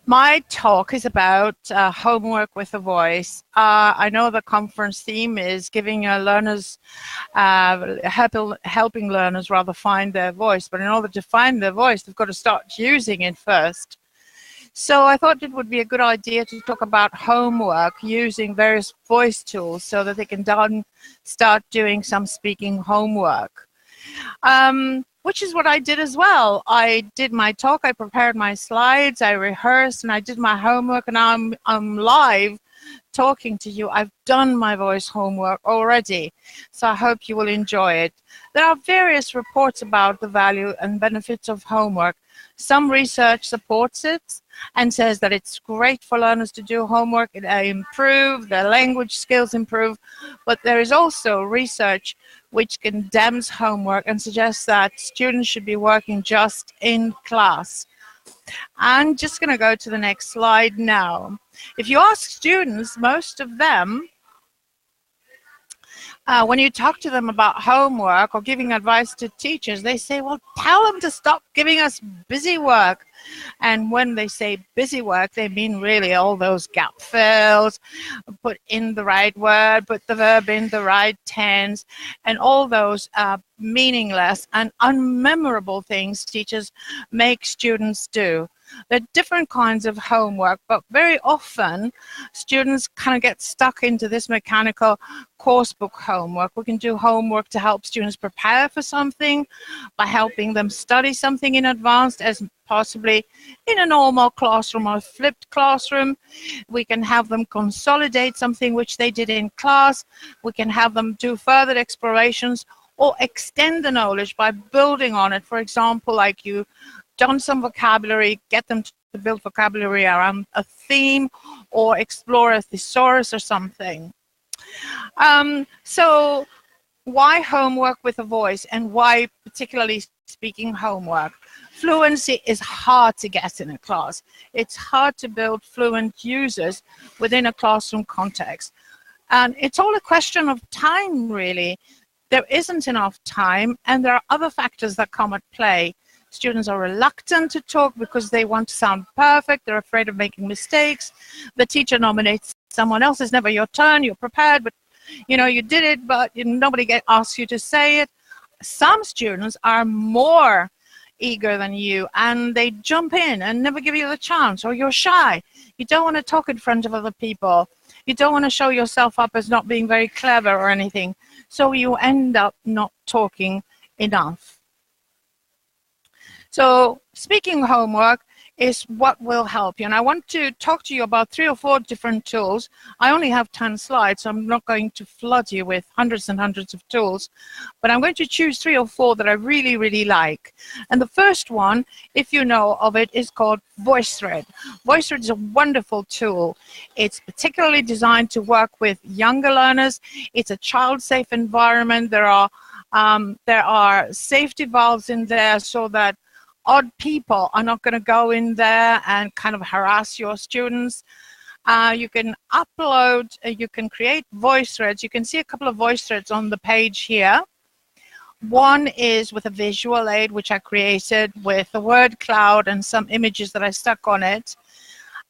My talk is about homework with a voice. I know the conference theme is giving learners, helping learners rather find their voice. But in order to find their voice, they've got to start using it first. So I thought it would be a good idea to talk about homework using various voice tools so that they can start doing some speaking homework. Which is what I did as well. I did my talk, I prepared my slides, I rehearsed, and I did my homework, and now I'm live talking to you. I've done my voice homework already, so I hope you will enjoy it. There are various reports about the value and benefits of homework. Some research supports it and says that it's great for learners to do homework. It improves their language skills, improve. But there is also research which condemns homework and suggests that students should be working just in class. I'm just going to go to the next slide now. If you ask students, most of them, when you talk to them about homework or giving advice to teachers, they say, well, tell them to stop giving us busy work. And when they say busy work, they mean really all those gap fills, put in the right word, put the verb in the right tense, and all those meaningless and unmemorable things teachers make students do. There are different kinds of homework, but very often students kind of get stuck into this mechanical course book homework. We can do homework to help students prepare for something by helping them study something in advance, as possibly in a normal classroom or flipped classroom. We can have them consolidate something which they did in class. We can have them do further explorations or extend the knowledge by building on it. For example, like you done some vocabulary, get them to build vocabulary around a theme or explore a thesaurus or something. So why homework with a voice, and why particularly speaking homework? Fluency is hard to get in a class. It's hard to build fluent users within a classroom context. And it's all a question of time, really. There isn't enough time, and there are other factors that come at play. Students are reluctant to talk because they want to sound perfect. They're afraid of making mistakes. The teacher nominates someone else. It's never your turn. You're prepared, but you did it, but nobody asks you to say it. Some students are more eager than you, and they jump in and never give you the chance, or you're shy. You don't want to talk in front of other people. You don't want to show yourself up as not being very clever or anything. So you end up not talking enough. So speaking homework is what will help you. And I want to talk to you about 3 or 4 different tools. I only have 10 slides, so I'm not going to flood you with hundreds and hundreds of tools. But I'm going to choose 3 or 4 that I really, really like. And the first one, if you know of it, is called Voicethread. Voicethread is a wonderful tool. It's particularly designed to work with younger learners. It's a child-safe environment. There are safety valves in there so that odd people are not going to go in there and kind of harass your students. You can upload, you can create voice threads. You can see a couple of voice threads on the page here. One is with a visual aid, which I created with a word cloud and some images that I stuck on it.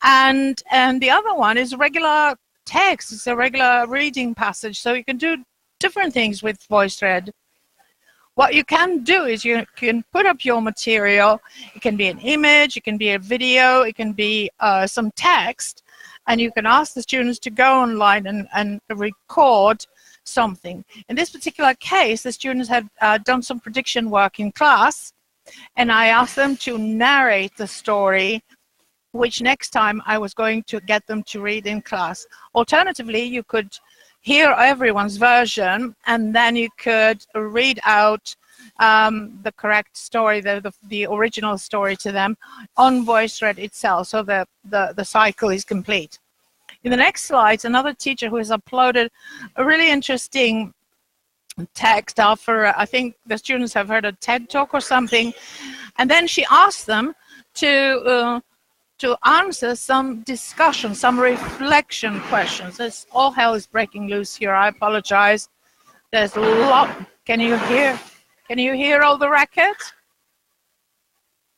And the other one is regular text. It's a regular reading passage. So you can do different things with VoiceThread. What you can do is you can put up your material. It can be an image, it can be a video, it can be some text, and you can ask the students to go online and record something. In this particular case, the students had done some prediction work in class, and I asked them to narrate the story, which next time I was going to get them to read in class. Alternatively, you could hear everyone's version, and then you could read out the correct story, the original story to them on VoiceThread itself, so the cycle is complete. In the next slides, another teacher who has uploaded a really interesting text after, I think the students have heard a TED talk or something, and then she asked them to answer some discussion, some reflection questions. All hell is breaking loose here. I apologize. There's a lot. Can you hear? Can you hear all the racket?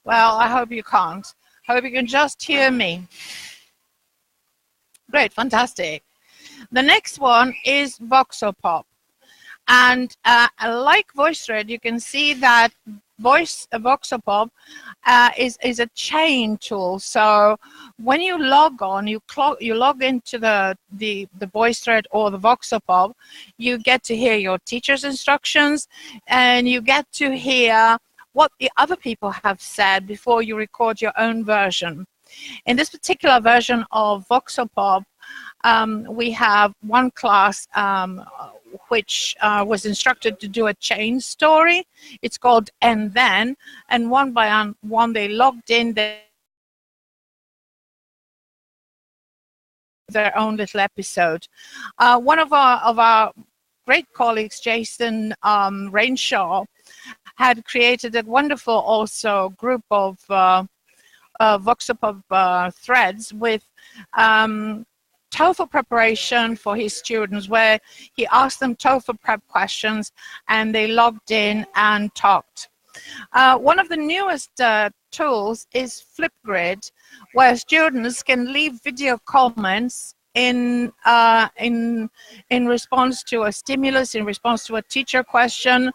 Well, I hope you can't. Hope you can just hear me. Great, fantastic. The next one is Boxerpop. And like Voicethread, you can see that Boxerpop is a chain tool. So when you log on, you log into the Voicethread or the Boxerpop, you get to hear your teacher's instructions, and you get to hear what the other people have said before you record your own version. In this particular version of Voxerpop, we have one class which was instructed to do a chain story. It's called And Then, and one by one they logged in their own little episode. One of our great colleagues, Jason Rainshaw, had created a wonderful also group of Voxerpop threads with TOEFL preparation for his students, where he asked them TOEFL prep questions and they logged in and talked. One of the newest tools is Flipgrid, where students can leave video comments in response to a stimulus, in response to a teacher question,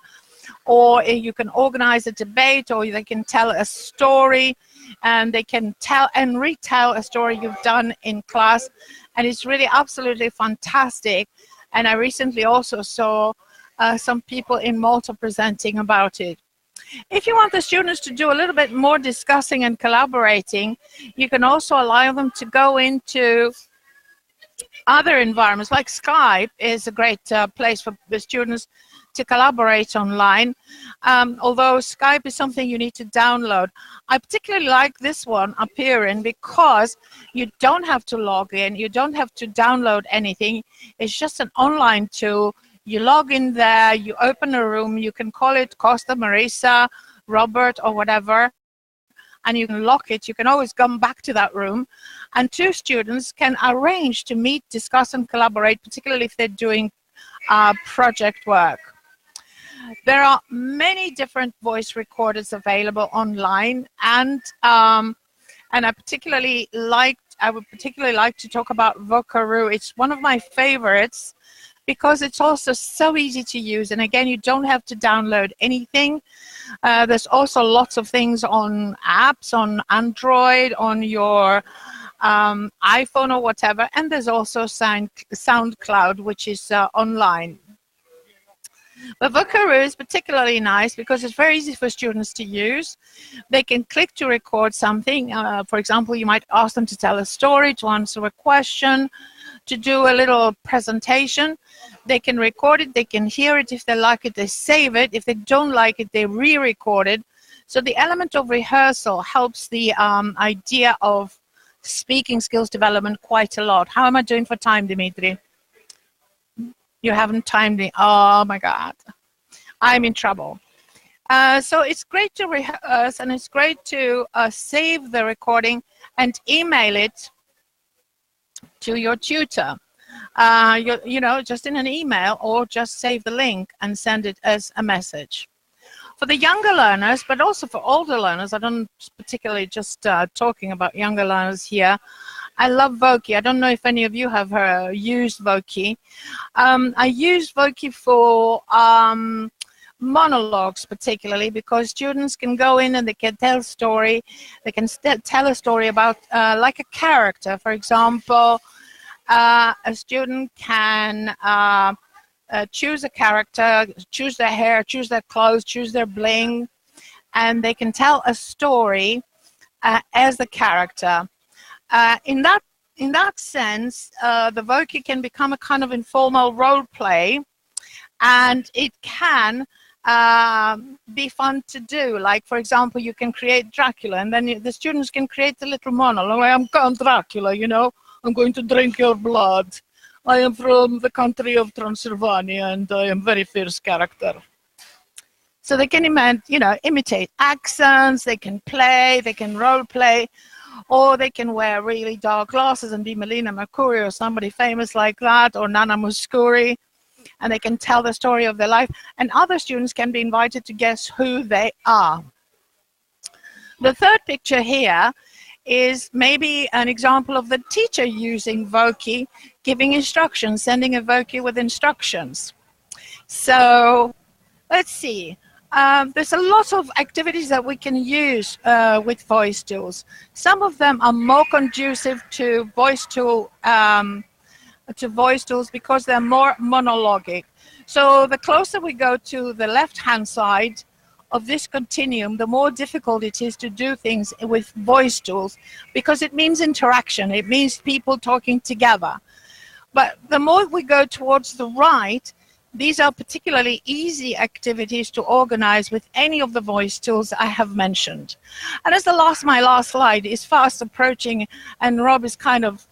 or you can organize a debate, or they can tell a story, and they can tell and retell a story you've done in class. And it's really absolutely fantastic. And I recently also saw some people in Malta presenting about it. If you want the students to do a little bit more discussing and collaborating, you can also allow them to go into other environments, like Skype is a great place for the students to collaborate online, although Skype is something you need to download. I particularly like this one, Appearing, because you don't have to log in, you don't have to download anything. It's just an online tool. You log in there, you open a room, you can call it Costa, Marisa, Robert, or whatever, and you can lock it. You can always come back to that room, and two students can arrange to meet, discuss, and collaborate, particularly if they're doing project work. There are many different voice recorders available online, and I would particularly like to talk about Voki. It's one of my favorites because it's also so easy to use, and again, you don't have to download anything. There's also lots of things on apps, on Android, on your iPhone or whatever, and there's also SoundCloud, which is online. But Voki is particularly nice because it's very easy for students to use. They can click to record something. For example, you might ask them to tell a story, to answer a question, to do a little presentation. They can record it, they can hear it. If they like it, they save it. If they don't like it, they re-record it. So the element of rehearsal helps the idea of speaking skills development quite a lot. How am I doing for time, Dimitri? You haven't timed me. Oh my God, I'm in trouble. So it's great to rehearse, and it's great to save the recording and email it to your tutor. You know, just in an email, or just save the link and send it as a message. For the younger learners, but also for older learners, I don't particularly just talking about younger learners here. I love Voki. I don't know if any of you have used Voki. I use Voki for monologues, particularly because students can go in and they can tell a story. They can tell a story about like a character. For example, a student can choose a character, choose their hair, choose their clothes, choose their bling, and they can tell a story as the character. In that sense, the Voki can become a kind of informal role play, and it can be fun to do. Like, for example, you can create Dracula, and then the students can create a little monologue. I'm Count Dracula, you know, I'm going to drink your blood. I am from the country of Transylvania, and I am a very fierce character. So they can imitate accents, they can play, they can role play, or they can wear really dark glasses and be Melina Mercouri or somebody famous like that, or Nana Mouskouri, and they can tell the story of their life, and other students can be invited to guess who they are. The third picture here is maybe an example of the teacher using Voki, giving instructions, sending a Voki with instructions. So let's see. There's a lot of activities that we can use with voice tools. Some of them are more conducive to voice tools because they're more monologic. So the closer we go to the left-hand side of this continuum, the more difficult it is to do things with voice tools, because it means interaction. It means people talking together. But the more we go towards the right, these are particularly easy activities to organize with any of the voice tools I have mentioned. And as my last slide is fast approaching, and Rob is kind of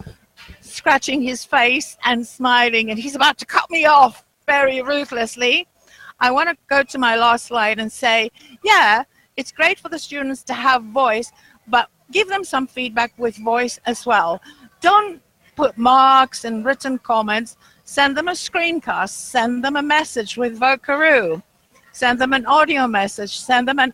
scratching his face and smiling, and he's about to cut me off very ruthlessly, I want to go to my last slide and say, yeah, it's great for the students to have voice, but give them some feedback with voice as well. Don't put marks and written comments. Send them a screencast. Send them a message with Vocaroo. Send them an audio message. Send them an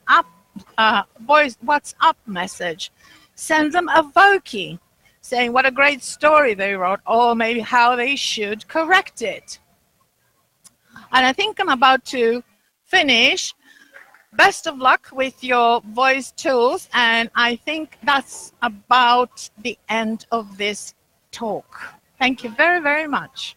voice WhatsApp message. Send them a Voki saying what a great story they wrote, or maybe how they should correct it. And I think I'm about to finish. Best of luck with your voice tools. And I think that's about the end of this talk. Thank you very, very much.